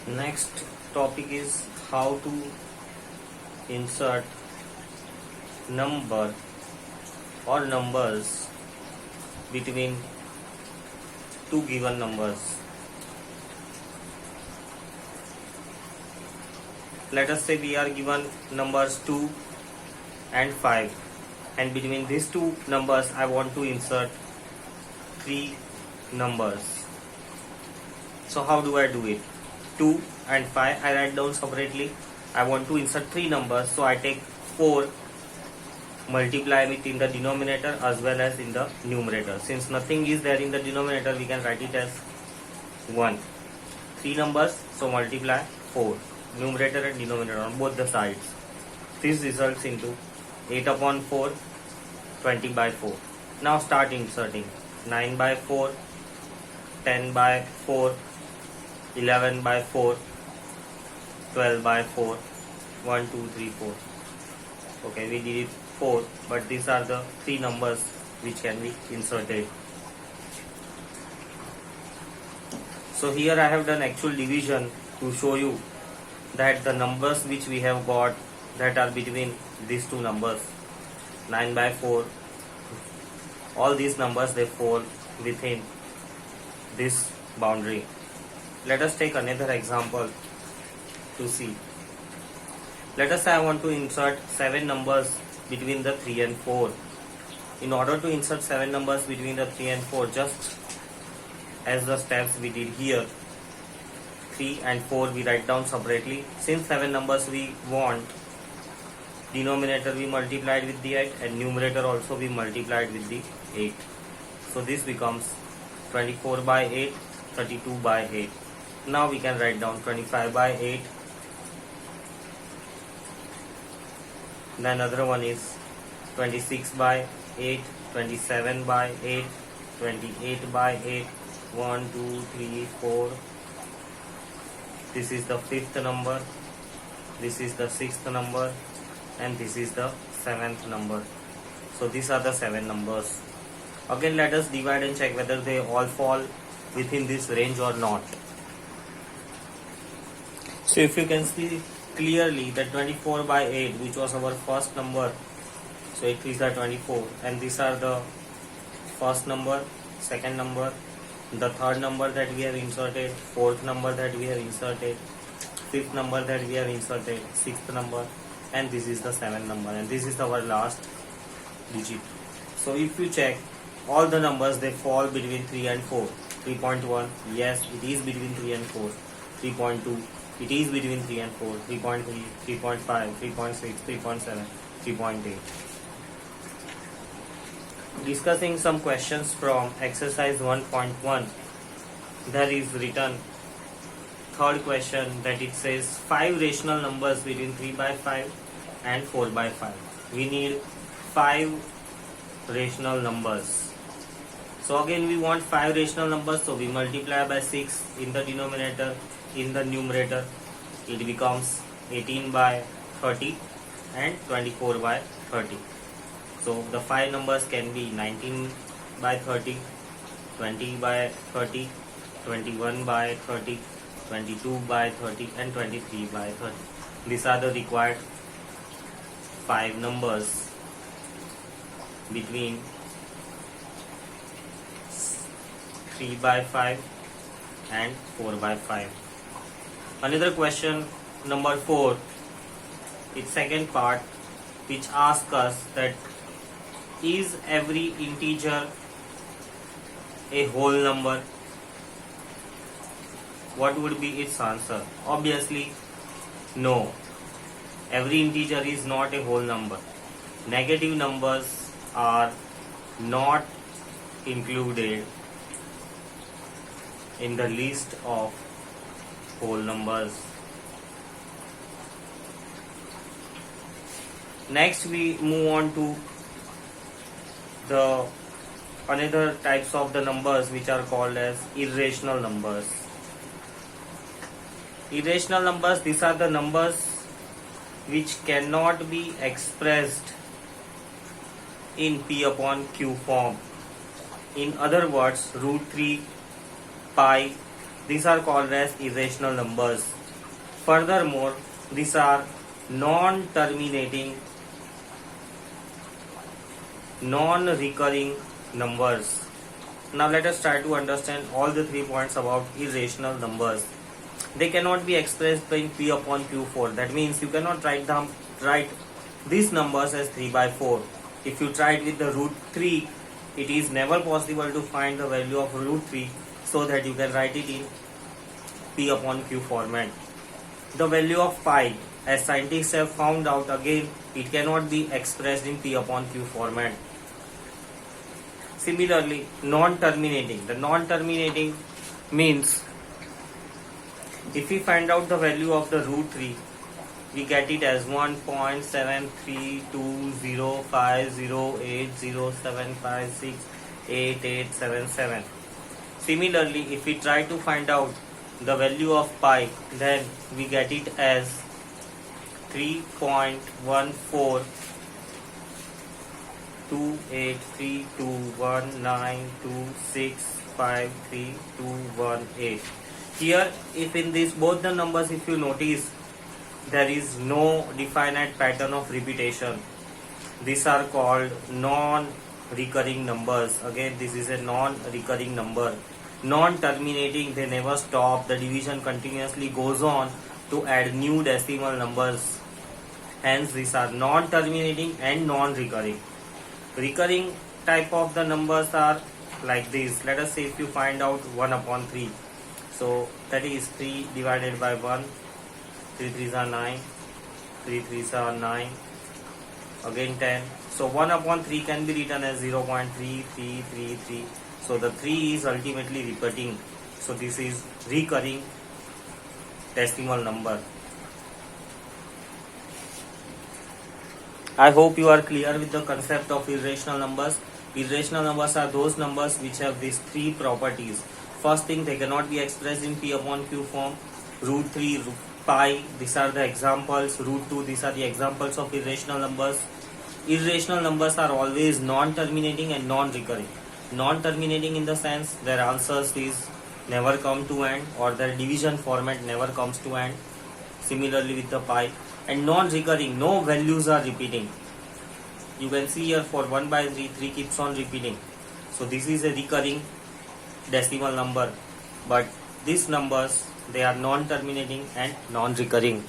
Next topic is how to insert number or numbers between two given numbers. Let us say we are given numbers 2 and 5, and between these two numbers I want to insert three numbers. So how do I do it? 2 and 5 I write down separately. I want to insert three numbers, so I take 4, multiply it in the denominator as well as in the numerator. Since nothing is there in the denominator, we can write it as 1. Three numbers, so multiply 4, numerator and denominator on both the sides. This results into 8 upon 4, 20 by 4. Now start inserting 9 by 4, 10 by 4, 11 by 4, 12 by 4, 1, 2, 3, 4. Okay, we did it 4, but these are the three numbers which can be inserted. So here I have done actual division to show you that the numbers which we have got that are between these two numbers, 9 by 4, all these numbers they fall within this boundary. Let us take another example to see. Let us say I want to insert 7 numbers between the 3 and 4. In order to insert 7 numbers between the 3 and 4, just as the steps we did here, 3 and 4 we write down separately. Since 7 numbers we want, denominator we multiplied with the 8 and numerator also we multiplied with the 8. So this becomes 24 by 8, 32 by 8. Now we can write down 25 by 8. Then another one is 26 by 8, 27 by 8, 28 by 8, 1, 2, 3, 4. This is the 5th number, this is the 6th number, and this is the 7th number. So these are the 7 numbers. Again, let us divide and check whether they all fall within this range or not. So if you can see clearly that 24 by 8, which was our first number, so 8 is the 24, and these are the first number, second number, the third number that we have inserted, fourth number that we have inserted, fifth number that we have inserted, sixth number, and this is the 7th number, and this is our last digit. So if you check all the numbers, they fall between 3 and 4. 3.1, yes, it is between 3 and 4. 3.2, it is between 3 and 4. 3.3, 3.5, 3.6, 3.7, 3.8. Discussing some questions from exercise 1.1. There is written third question that it says 5 rational numbers between 3 by 5 and 4 by 5. We need 5 rational numbers. So again we want 5 rational numbers, so we multiply by 6 in the denominator. In the numerator it becomes 18 by 30 and 24 by 30. So the 5 numbers can be 19 by 30, 20 by 30, 21 by 30, 22 by 30, and 23 by 30. These are the required 5 numbers between 3 by 5 and 4 by 5. Another question, number 4, its second part, which asks us that is every integer a whole number? What would be its answer? Obviously, no. Every integer is not a whole number. Negative numbers are not included in the list of whole numbers. Next we move on to the another types of the numbers which are called as irrational numbers. Irrational numbers, these are the numbers which cannot be expressed in P upon Q form. In other words, root 3, pi, These are called as irrational numbers. Furthermore, these are non-terminating, non-recurring numbers. Now let us try to understand all the 3 points about irrational numbers. They cannot be expressed in P upon Q4. That means you cannot write these numbers as 3 by 4. If you try it with the root 3, it is never possible to find the value of root 3 so that you can write it in P upon Q format. The value of pi, as scientists have found out, again it cannot be expressed in P upon Q format. Similarly, non-terminating. The non-terminating means if we find out the value of the root 3, we get it as 1.7320508077568877. Similarly, if we try to find out the value of pi, then we get it as 3.1428321926532218. Here, if in this both the numbers, if you notice, there is no definite pattern of repetition. These are called non-recurring numbers. Again, this is a non-recurring number. Non-terminating, they never stop. The division continuously goes on to add new decimal numbers. Hence, these are non-terminating and non-recurring. Recurring type of the numbers are like this. Let us say if you find out 1 upon 3. So that is 3 divided by 1. 3 3s are 9. 3 3s are 9. Again 10. So 1 upon 3 can be written as 0.3333. So the 3 is ultimately repeating. So this is recurring decimal number. I hope you are clear with the concept of irrational numbers. Irrational numbers are those numbers which have these 3 properties. First thing, they cannot be expressed in P upon Q form. Root 3, pi, these are the examples. Root 2, these are the examples of irrational numbers. Irrational numbers are always non-terminating and non-recurring. Non-terminating in the sense their answers is never come to end, or their division format never comes to end. Similarly with the pi. And non-recurring, no values are repeating. You can see here for 1 by 3, 3 keeps on repeating. So this is a recurring decimal number. But these numbers, they are non-terminating and non-recurring.